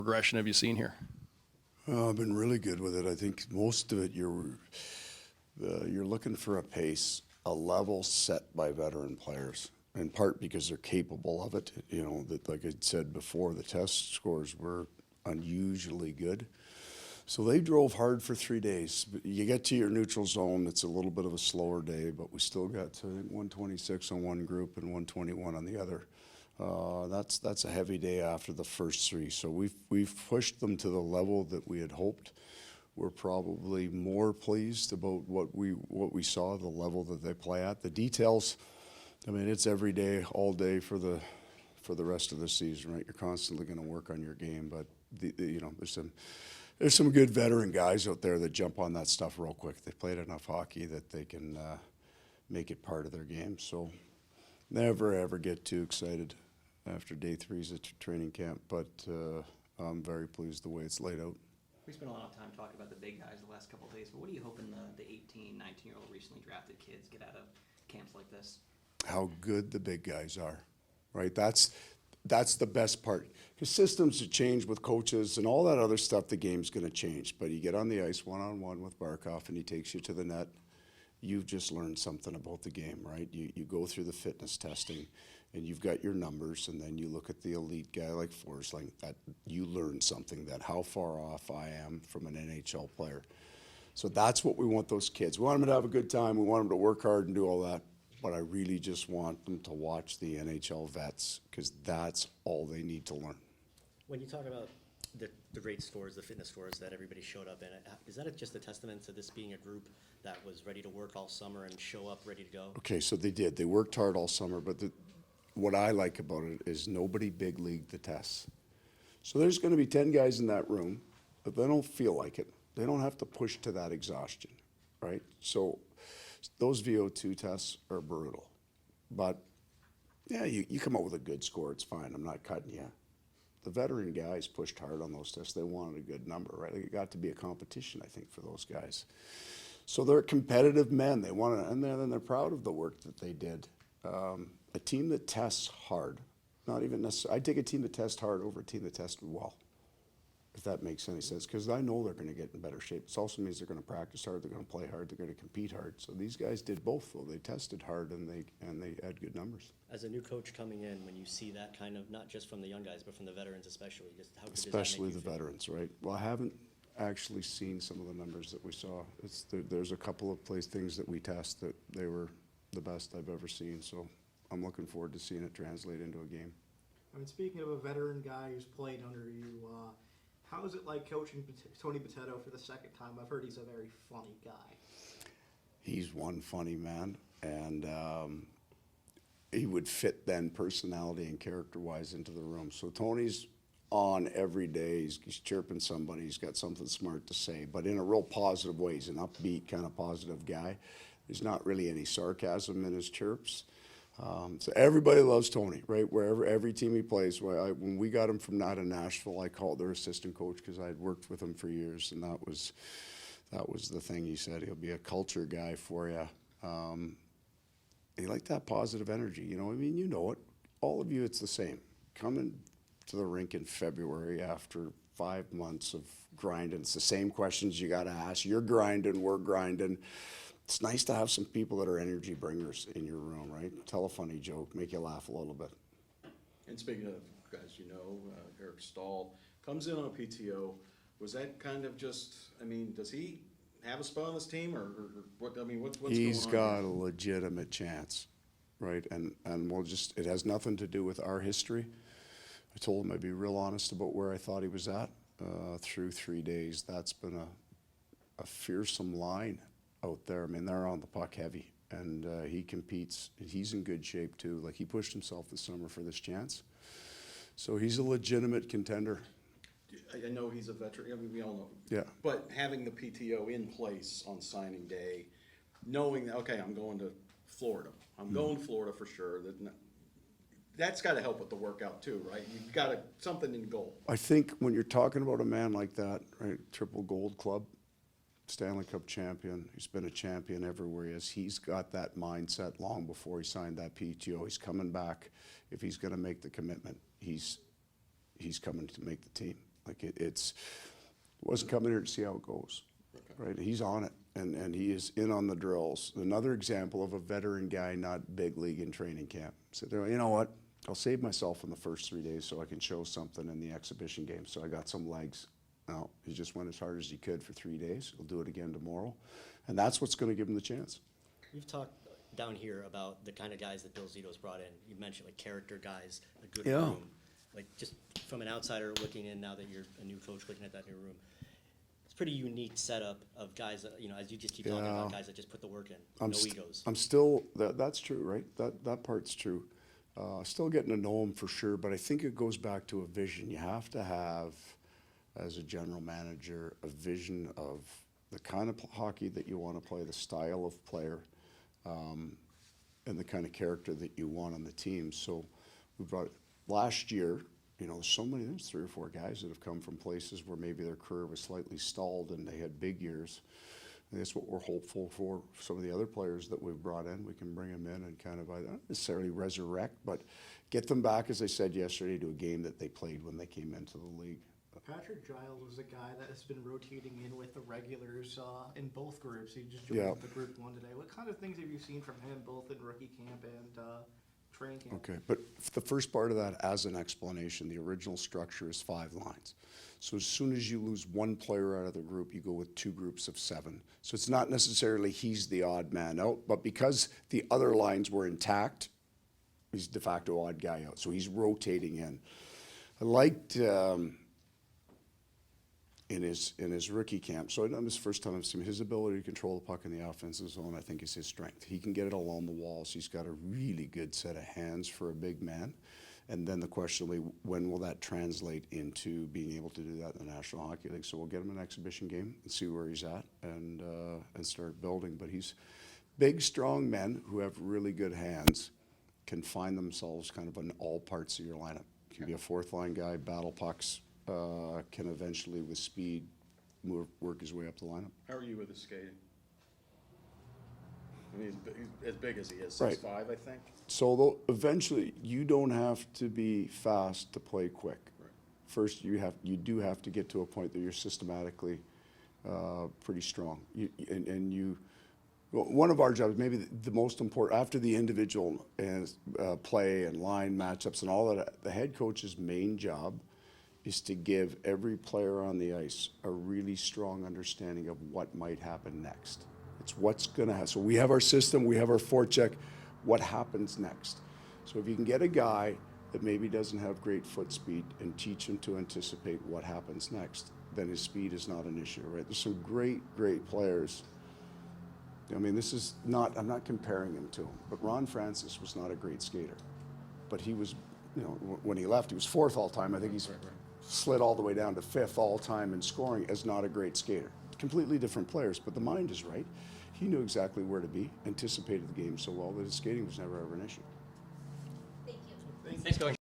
progression have you seen here? I've been really good with it. I think most of it you're looking for a pace, a level set by veteran players, in part because they're capable of it. You know, that, like I said before, the test scores were unusually good. So they drove hard for 3 days. You get to your neutral zone, it's a little bit of a slower day, but we still got to 126 on one group and 121 on the other. That's a heavy day after the first three. So we've pushed them to the level that we had hoped. We're probably more pleased about what we saw, the level that they play at. The details, I mean, it's every day, all day for the rest of the season, right? You're constantly going to work on your game, but you know, there's some good veteran guys out there that jump on that stuff real quick. They played enough hockey that they can make it part of their game. So never ever get too excited after day 3's at training camp, but I'm very pleased the way it's laid out. We spent a lot of time talking about the big guys the last couple of days, but what are you hoping the 18, 19-year-old recently drafted kids get out of camps like this? How good the big guys are, right? That's the best part. Because systems have changed with coaches and all that other stuff, the game's going to change. But you get on the ice one-on-one with Barkov and he takes you to the net, you've just learned something about the game, right? You go through the fitness testing and you've got your numbers, and then you look at the elite guy like Forsling, that you learn something, that how far off I am from an NHL player. So that's what we want those kids. We want them to have a good time. We want them to work hard and do all that. But I really just want them to watch the NHL vets, because that's all they need to learn. When you talk about the rate scores, the fitness scores that everybody showed up in, is that just a testament to this being a group that was ready to work all summer and show up ready to go? Okay, so they did. They worked hard all summer, but what I like about it is nobody big leagued the tests. So there's going to be 10 guys in that room, but they don't feel like it. They don't have to push to that exhaustion, right? So those VO2 tests are brutal. But, yeah, you come up with a good score, it's fine. I'm not cutting you. The veteran guys pushed hard on those tests. They wanted a good number, right? It got to be a competition, I think, for those guys. So they're competitive men. They want to, and then they're proud of the work that they did. A team that tests hard, not even necessarily, I'd take a team that tests hard over a team that tests well, if that makes any sense, because I know they're going to get in better shape. It also means they're going to practice hard, they're going to play hard, they're going to compete hard. So these guys did both, though. They tested hard and they had good numbers. As a new coach coming in, when you see that kind of, not just from the young guys, but from the veterans especially, just how good Especially does that make the you feel? veterans, right? Well, I haven't actually seen some of the numbers that we saw. There's a couple of things that we test that they were the best I've ever seen. So I'm looking forward to seeing it translate into a game. I mean, speaking of a veteran guy who's played under you, how is it like coaching Tony Potato for the second time? I've heard he's a very funny guy. He's one funny man, and he would fit then personality and character-wise into the room. So Tony's on every day. He's chirping somebody. He's got something smart to say, but in a real positive way. He's an upbeat, kind of positive guy. There's not really any sarcasm in his chirps. So everybody loves Tony, right? Wherever, every team he plays. When we got him from Nashville, I called their assistant coach because I had worked with him for years, and that was the thing he said. He'll be a culture guy for you. He liked that positive energy. You know, I mean, you know it. All of you, it's the same. Coming to the rink in February after 5 months of grinding, it's the same questions you got to ask. You're grinding, we're grinding. It's nice to have some people that are energy bringers in your room, right? Tell a funny joke, make you laugh a little bit. And speaking of guys, you know, Eric Stahl comes in on a PTO. Was that kind of just, I mean, does he have a spot on this team, or what? I mean, what's going on? He's got a legitimate chance, right? And we'll just, it has nothing to do with our history. I told him I'd be real honest about where I thought he was at through 3 days. That's been a fearsome line out there. I mean, they're on the puck heavy, and he competes. He's in good shape too. Like, he pushed himself this summer for this chance, so he's a legitimate contender. I know he's a veteran. I mean, we all know. Yeah. But having the PTO in place on signing day, knowing that, okay, I'm going to Florida. I'm going to Florida for sure. That's got to help with the workout too, right? You've got something in goal. I think when you're talking about a man like that, right, triple gold club, Stanley Cup champion, he's been a champion everywhere he is. He's got that mindset long before he signed that PTO. He's coming back. If he's going to make the commitment, he's coming to make the team. Like wasn't coming here to see how it goes, right? He's on it, and he is in on the drills. Another example of a veteran guy, not big league in training camp. So they're, you know what? I'll save myself in the first 3 days so I can show something in the exhibition game. So I got some legs. No, he just went as hard as he could for 3 days. He'll do it again tomorrow, and that's what's going to give him the chance. We've talked down here about the kind of guys that Bill Zito's brought in. You mentioned like character guys, a good Yeah. room. Like just from an outsider looking in, now that you're a new coach looking at that new room, it's a pretty unique setup of guys that, you know, as you just keep talking Yeah. about guys that just put the work in, no egos. I'm still, that's true, right? That part's true. Still getting to know him for sure, but I think it goes back to a vision. You have to have, as a general manager, a vision of the kind of hockey that you want to play, the style of player, and the kind of character that you want on the team. So we brought, last year, you know, there's 3 or 4 guys that have come from places where maybe their career was slightly stalled and they had big years. And that's what we're hopeful for some of the other players that we've brought in. We can bring them in and kind of, not necessarily resurrect, but get them back, as I said yesterday, to a game that they played when they came into the league. Patrick Giles is a guy that has been rotating in with the regulars in both groups. He just joined Yeah. the group one today. What kind of things have you seen from him, both in rookie camp and training camp? Okay, but the first part of that, as an explanation, the original structure is 5 lines. So as soon as you lose one player out of the group, you go with 2 groups of 7. So it's not necessarily he's the odd man out, but because the other lines were intact, he's de facto odd guy out. So he's rotating in. I liked in his rookie camp, so this first time I've seen his ability to control the puck in the offensive zone, I think is his strength. He can get it along the walls. He's got a really good set of hands for a big man. And then the question will be, when will that translate into being able to do that in the National Hockey League? So we'll get him an exhibition game and see where he's at and start building. But he's big, strong men who have really good hands, can find themselves kind of in all parts of your lineup. Can be a 4th line guy, battle pucks, can eventually with speed work his way up the lineup. How are you with his skating? I mean, he's as big as he is, Right. 6'5", I think. So eventually, you don't have to be fast to play quick. Right. First, you do have to get to a point that you're systematically pretty strong. One of our jobs, maybe the most important, after the individual play and line matchups and all that, the head coach's main job is to give every player on the ice a really strong understanding of what might happen next. It's what's going to happen. So we have our system, we have our forecheck. What happens next? So if you can get a guy that maybe doesn't have great foot speed and teach him to anticipate what happens next, then his speed is not an issue, right? There's some great players. I mean, I'm not comparing him to him, but Ron Francis was not a great skater. But he was, you know, when he left, he was 4th all time. I think he's slid all the way down to 5th all time in scoring as not a great skater. Completely different players, but the mind is right. He knew exactly where to be, anticipated the game so well that his skating was never ever an issue. Thank you. Thanks, Coach.